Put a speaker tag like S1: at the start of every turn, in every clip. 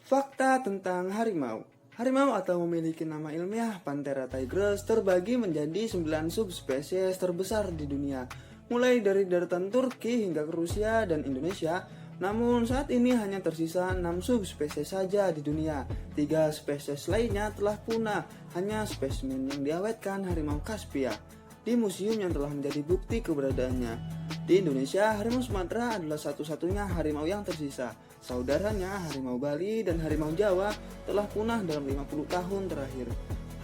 S1: Fakta tentang harimau. Harimau atau memiliki nama ilmiah Panthera tigris terbagi menjadi 9 subspesies terbesar di dunia, mulai dari daratan Turki hingga ke Rusia dan Indonesia. Namun saat ini hanya tersisa 6 subspesies saja di dunia. 3 spesies lainnya telah punah, hanya spesimen yang diawetkan harimau Caspia di museum yang telah menjadi bukti keberadaannya. Di Indonesia, harimau Sumatera adalah satu-satunya harimau yang tersisa. Saudaranya, harimau Bali dan harimau Jawa telah punah dalam 50 tahun terakhir.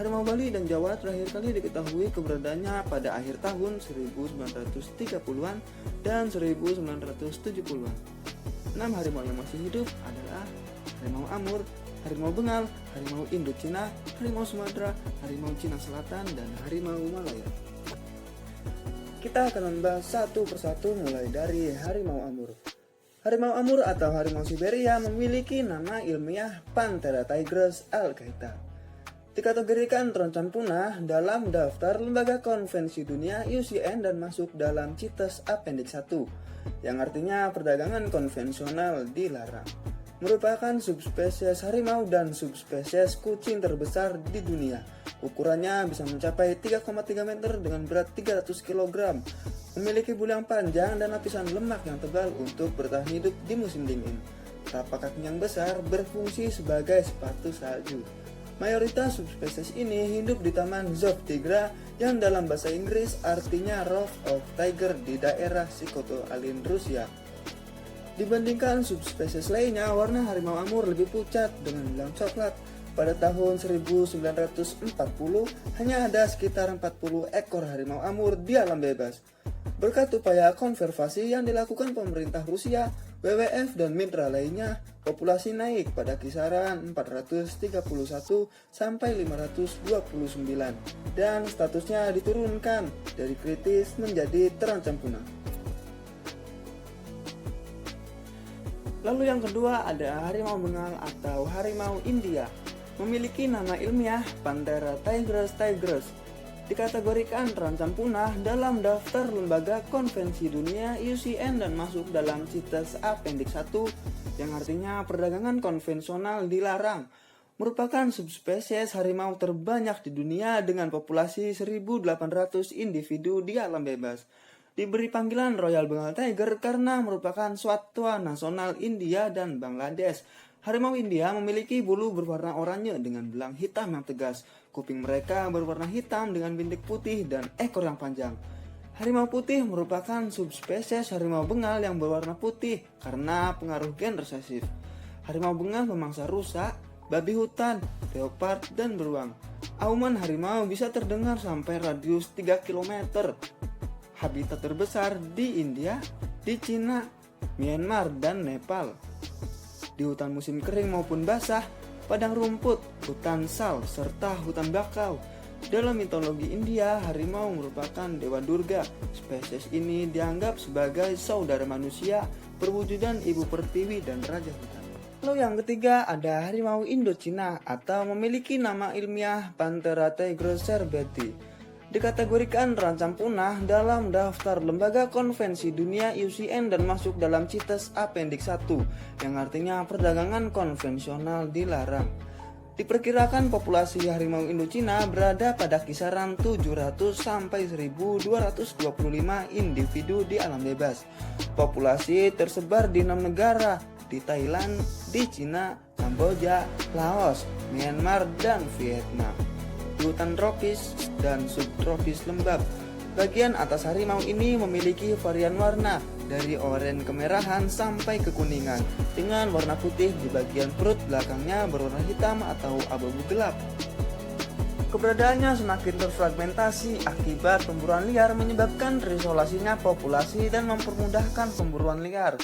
S1: Harimau Bali dan Jawa terakhir kali diketahui keberadaannya pada akhir tahun 1930-an dan 1970-an. 6 harimau yang masih hidup adalah harimau Amur, harimau Bengal, harimau Indochina, harimau Sumatera, harimau Cina Selatan, dan harimau Malaya. Kita akan membahas satu persatu mulai dari harimau Amur. Harimau Amur atau harimau Siberia memiliki nama ilmiah Panthera tigris algaita. Dikategorikan terancam punah dalam daftar Lembaga Konvensi Dunia IUCN dan masuk dalam CITES Appendix 1, yang artinya perdagangan konvensional dilarang. Merupakan subspesies harimau dan subspesies kucing terbesar di dunia. Ukurannya bisa mencapai 3,3 meter dengan berat 300 kg. Memiliki bulu yang panjang dan lapisan lemak yang tebal untuk bertahan hidup di musim dingin. Tapak kaki yang besar berfungsi sebagai sepatu salju. Mayoritas subspesies ini hidup di Taman Zootigra yang dalam bahasa Inggris artinya Row of Tiger di daerah Sikhoto-Alin, Rusia. Dibandingkan subspesies lainnya, warna harimau Amur lebih pucat dengan belang coklat. Pada tahun 1940, hanya ada sekitar 40 ekor harimau Amur di alam bebas. Berkat upaya konservasi yang dilakukan pemerintah Rusia, WWF dan mitra lainnya, populasi naik pada kisaran 431 sampai 529 dan statusnya diturunkan dari kritis menjadi terancam punah. Lalu yang kedua ada harimau Bengal atau harimau India. Memiliki nama ilmiah Panthera tigris. Dikategorikan terancam punah dalam daftar Lembaga Konvensi Dunia IUCN dan masuk dalam CITES Appendix 1, yang artinya perdagangan konvensional dilarang. Merupakan subspesies harimau terbanyak di dunia dengan populasi 1.800 individu di alam bebas. Diberi panggilan Royal Bengal Tiger karena merupakan satwa nasional India dan Bangladesh. Harimau India memiliki bulu berwarna oranye dengan belang hitam yang tegas. Kuping mereka berwarna hitam dengan bintik putih dan ekor yang panjang. Harimau putih merupakan subspesies harimau Bengal yang berwarna putih karena pengaruh gen resesif. Harimau Bengal memangsa rusa, babi hutan, leopard, dan beruang. Auman harimau bisa terdengar sampai radius 3 km. Habitat terbesar di India, di Cina, Myanmar, dan Nepal. Di hutan musim kering maupun basah, padang rumput, hutan sal, serta hutan bakau. Dalam mitologi India, harimau merupakan dewa Durga. Spesies ini dianggap sebagai saudara manusia, perwujudan ibu pertiwi dan raja hutan. Lalu yang ketiga ada harimau Indochina atau memiliki nama ilmiah Panthera tigris cerbeti. Dikategorikan terancam punah dalam daftar Lembaga Konvensi Dunia IUCN dan masuk dalam CITES Appendix 1, yang artinya perdagangan konvensional dilarang. Diperkirakan populasi harimau Indochina berada pada kisaran 700 sampai 1225 individu di alam bebas. Populasi tersebar di 6 negara, di Thailand, di Cina, Kamboja, Laos, Myanmar, dan Vietnam. Di hutan tropis dan subtropis lembab. Bagian atas harimau ini memiliki varian warna dari oranye kemerahan sampai kekuningan, dengan warna putih di bagian perut belakangnya berwarna hitam atau abu-abu gelap. Keberadaannya semakin terfragmentasi akibat pemburuan liar menyebabkan terisolasinya populasi dan mempermudahkan pemburuan liar.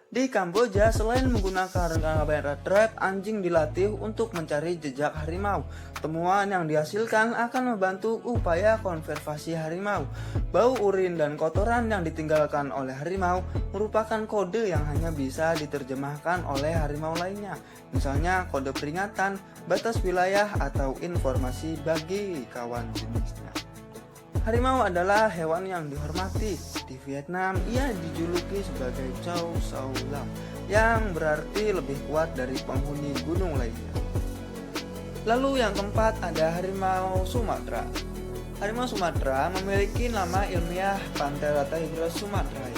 S1: Di Kamboja, selain menggunakan kamera trap, anjing dilatih untuk mencari jejak harimau. Temuan yang dihasilkan akan membantu upaya konservasi harimau. Bau urin dan kotoran yang ditinggalkan oleh harimau merupakan kode yang hanya bisa diterjemahkan oleh harimau lainnya. Misalnya kode peringatan, batas wilayah, atau informasi bagi kawan jenisnya. Harimau adalah hewan yang dihormati. Di Vietnam, ia dijuluki sebagai Chow Sau Lam. yang berarti lebih kuat dari penghuni gunung lainnya. Lalu yang keempat ada harimau Sumatera. Harimau Sumatera memiliki nama ilmiah Panthera tigris sumatrae.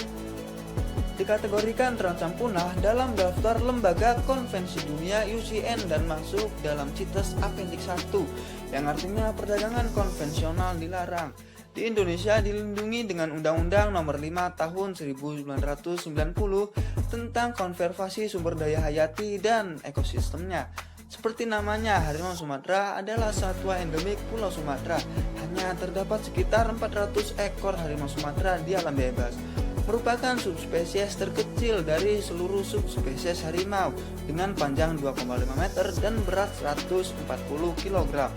S1: Dikategorikan terancam punah dalam daftar Lembaga Konvensi Dunia UCN dan masuk dalam CITES Appendix 1 yang artinya perdagangan konvensional dilarang. Di Indonesia dilindungi dengan Undang-Undang Nomor 5 Tahun 1990 tentang konservasi sumber daya hayati dan ekosistemnya. Seperti namanya, harimau Sumatera adalah satwa endemik Pulau Sumatera. Hanya terdapat sekitar 400 ekor harimau Sumatera di alam bebas. Merupakan subspesies terkecil dari seluruh subspesies harimau dengan panjang 2,5 meter dan berat 140 kg.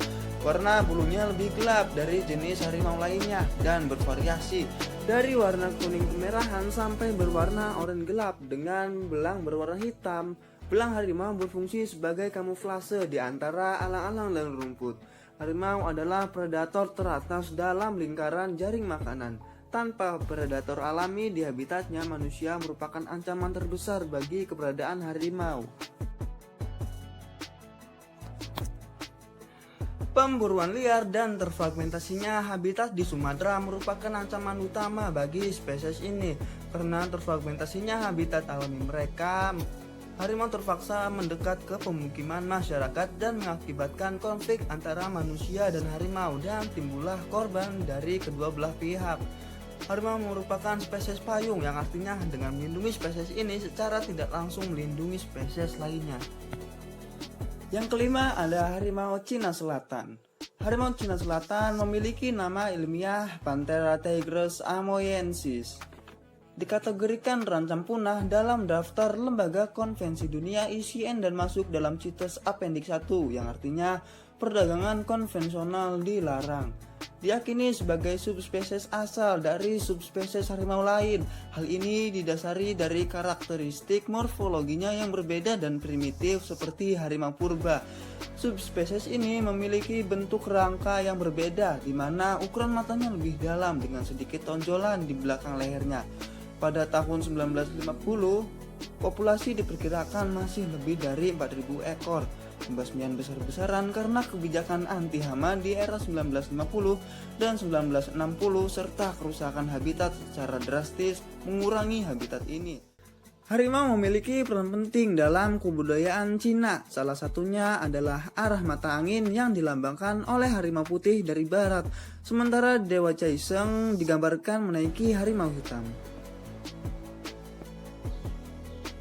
S1: Warna bulunya lebih gelap dari jenis harimau lainnya dan bervariasi dari warna kuning kemerahan sampai berwarna oranye gelap dengan belang berwarna hitam. Belang harimau berfungsi sebagai kamuflase di antara alang-alang dan rumput. Harimau adalah predator teratas dalam lingkaran jaring makanan. Tanpa predator alami di habitatnya, manusia merupakan ancaman terbesar bagi keberadaan harimau. Pemburuan liar dan terfragmentasinya habitat di Sumatera merupakan ancaman utama bagi spesies ini. Karena terfragmentasinya habitat alami mereka, harimau terpaksa mendekat ke pemukiman masyarakat dan mengakibatkan konflik antara manusia dan harimau dan timbullah korban dari kedua belah pihak. Harimau merupakan spesies payung yang artinya dengan melindungi spesies ini secara tidak langsung melindungi spesies lainnya. Yang kelima ada harimau Cina Selatan. Harimau Cina Selatan memiliki nama ilmiah Panthera tigris amoyensis. Dikategorikan terancam punah dalam daftar Lembaga Konvensi Dunia UCN dan masuk dalam CITES Appendix 1 yang artinya perdagangan konvensional dilarang. Diyakini sebagai subspesies asal dari subspesies harimau lain. Hal ini didasari dari karakteristik morfologinya yang berbeda dan primitif seperti harimau purba. Subspesies ini memiliki bentuk rangka yang berbeda di mana ukuran matanya lebih dalam dengan sedikit tonjolan di belakang lehernya. Pada tahun 1950, populasi diperkirakan masih lebih dari 4.000 ekor. Pembasmian besar-besaran karena kebijakan anti hama di era 1950 dan 1960 serta kerusakan habitat secara drastis mengurangi habitat ini. Harimau memiliki peran penting dalam kebudayaan Cina. Salah satunya adalah arah mata angin yang dilambangkan oleh harimau putih dari barat, sementara Dewa Caiseng digambarkan menaiki harimau hitam.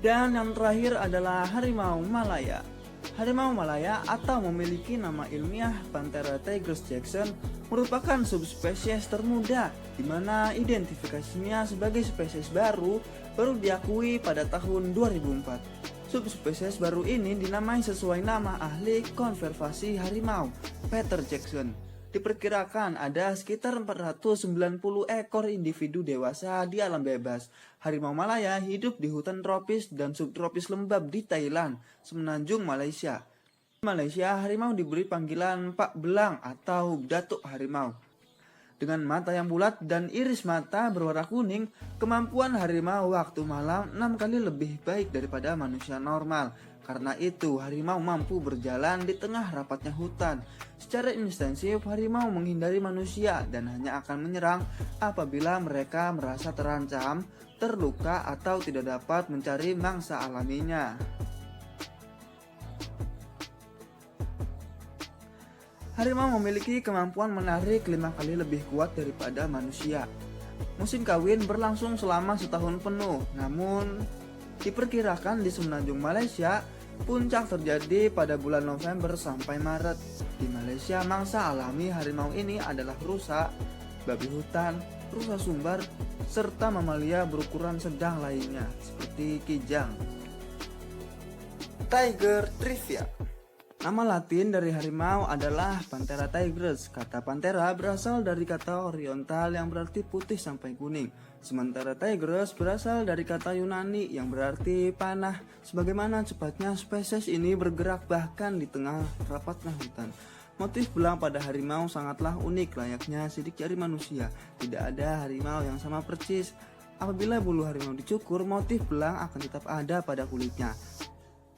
S1: Dan yang terakhir adalah harimau Malaya. Harimau Malaya atau memiliki nama ilmiah Panthera tigris jackson merupakan subspesies termuda di mana identifikasinya sebagai spesies baru diakui pada tahun 2004. Subspesies baru ini dinamai sesuai nama ahli konservasi harimau, Peter Jackson. Diperkirakan ada sekitar 490 ekor individu dewasa di alam bebas. Harimau Malaya hidup di hutan tropis dan subtropis lembab di Thailand, semenanjung Malaysia. Di Malaysia, harimau diberi panggilan Pak Belang atau Datuk Harimau. Dengan mata yang bulat dan iris mata berwarna kuning, kemampuan harimau waktu malam 6 kali lebih baik daripada manusia normal. Karena itu, harimau mampu berjalan di tengah rapatnya hutan. Secara instinktif, harimau menghindari manusia dan hanya akan menyerang apabila mereka merasa terancam, terluka, atau tidak dapat mencari mangsa alaminya. Harimau memiliki kemampuan menarik 5 kali lebih kuat daripada manusia. Musim kawin berlangsung selama setahun penuh, namun diperkirakan di semenanjung Malaysia, puncak terjadi pada bulan November sampai Maret. Di Malaysia, mangsa alami harimau ini adalah rusa, babi hutan, rusa sumbar, serta mamalia berukuran sedang lainnya, seperti kijang. Tiger Trivia. Nama Latin dari harimau adalah Panthera tigris. Kata Panthera berasal dari kata Oriental yang berarti putih sampai kuning. Sementara tigris berasal dari kata Yunani yang berarti panah. Sebagaimana cepatnya spesies ini bergerak bahkan di tengah rapatnya hutan. Motif belang pada harimau sangatlah unik, layaknya sidik jari manusia. Tidak ada harimau yang sama persis. Apabila bulu harimau dicukur, motif belang akan tetap ada pada kulitnya.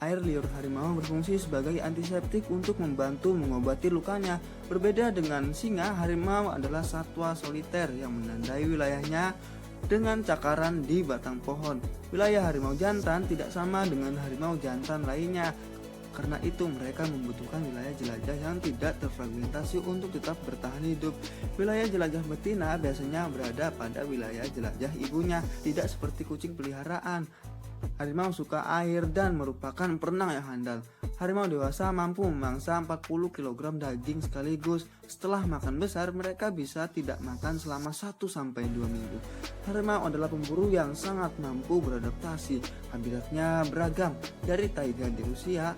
S1: Air liur harimau berfungsi sebagai antiseptik untuk membantu mengobati lukanya. Berbeda dengan singa, harimau adalah satwa soliter yang menandai wilayahnya dengan cakaran di batang pohon. Wilayah harimau jantan tidak sama dengan harimau jantan lainnya. Karena itu mereka membutuhkan wilayah jelajah yang tidak terfragmentasi untuk tetap bertahan hidup. Wilayah jelajah betina biasanya berada pada wilayah jelajah ibunya, tidak seperti kucing peliharaan. Harimau suka air dan merupakan perenang yang handal. Harimau dewasa mampu memangsa 40 kg daging sekaligus. Setelah makan besar, mereka bisa tidak makan selama 1-2 minggu. Harimau adalah pemburu yang sangat mampu beradaptasi. Habitatnya beragam, dari taiga di Rusia,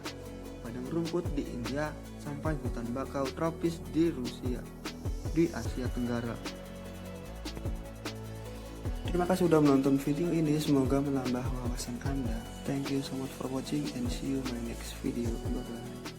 S1: padang rumput di India, sampai hutan bakau tropis di Rusia, di Asia Tenggara. Terima kasih sudah menonton video ini, semoga menambah wawasan Anda. Thank you so much for watching and see you in my next video. Bye bye.